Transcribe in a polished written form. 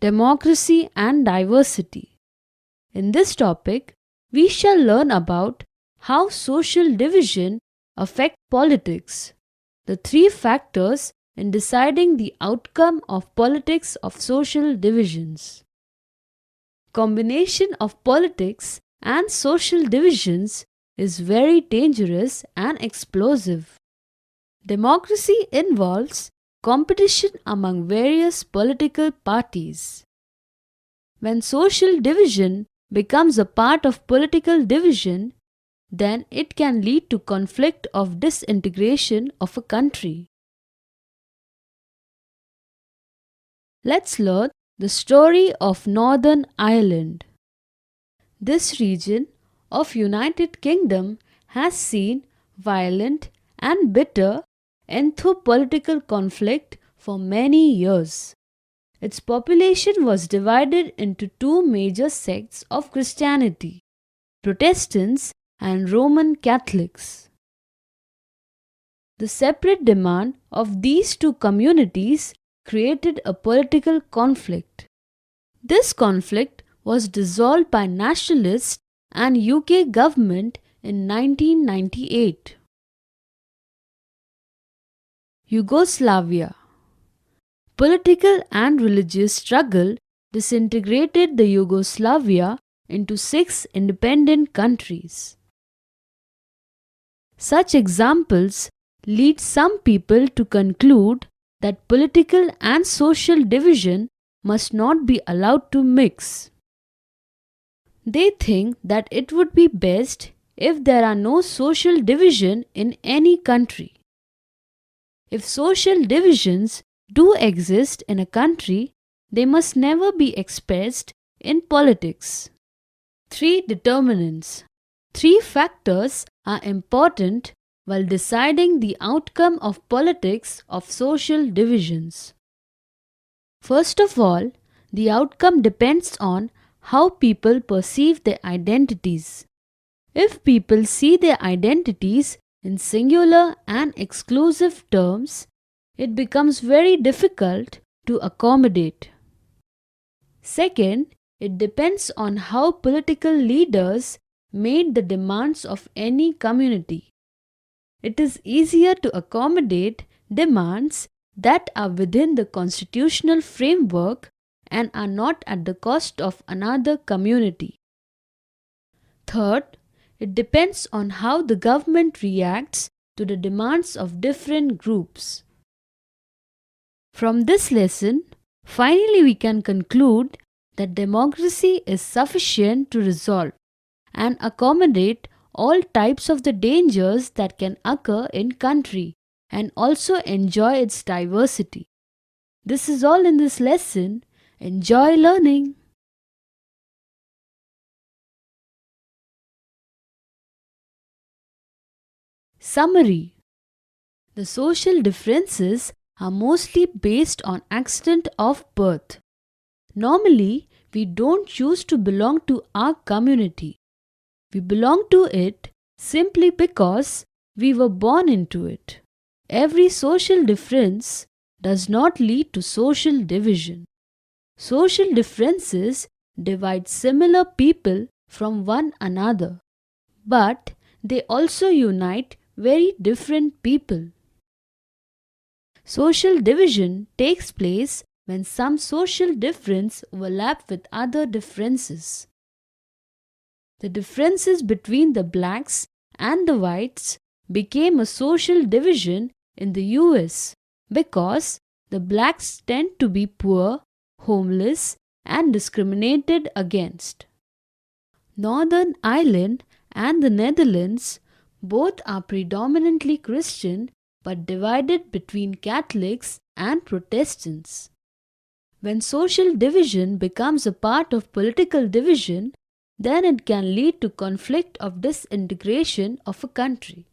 democracy and diversity. In this topic, we shall learn about how social division affect politics, the three factors in deciding the outcome of politics of social divisions. Combination of politics and social divisions is very dangerous and explosive. Democracy involves competition among various political parties. When social division becomes a part of political division, then it can lead to conflict of disintegration of a country. Let's learn the story of Northern Ireland. This region of United Kingdom has seen violent and bitter ethno-political conflict for many years. Its population was divided into two major sects of Christianity, Protestants and Roman Catholics. The separate demand of these two communities created a political conflict. This conflict was dissolved by nationalists and UK government in 1998. Yugoslavia. Political and religious struggle disintegrated the Yugoslavia into 6 independent countries. Such examples lead some people to conclude that political and social division must not be allowed to mix. They think that it would be best if there are no social division in any country. If social divisions do exist in a country, they must never be expressed in politics. 3 determinants. 3 factors are important while deciding the outcome of politics of social divisions. First of all, the outcome depends on how people perceive their identities. If people see their identities in singular and exclusive terms, it becomes very difficult to accommodate. Second, it depends on how political leaders made the demands of any community. It is easier to accommodate demands that are within the constitutional framework and are not at the cost of another community. Third, it depends on how the government reacts to the demands of different groups. From this lesson, finally we can conclude that democracy is sufficient to resolve and accommodate all types of the dangers that can occur in country and also enjoy its diversity. This is all in this lesson. Enjoy learning. Summary. The social differences are mostly based on accident of birth. Normally, we don't choose to belong to our community. We belong to it simply because we were born into it. Every social difference does not lead to social division. Social differences divide similar people from one another, but they also unite very different people. Social division takes place when some social difference overlap with other differences. The differences between the blacks and the whites became a social division in the US because the blacks tend to be poor, homeless, and discriminated against. Northern Ireland and the Netherlands both are predominantly Christian but divided between Catholics and Protestants. When social division becomes a part of political division, then it can lead to conflict of disintegration of a country.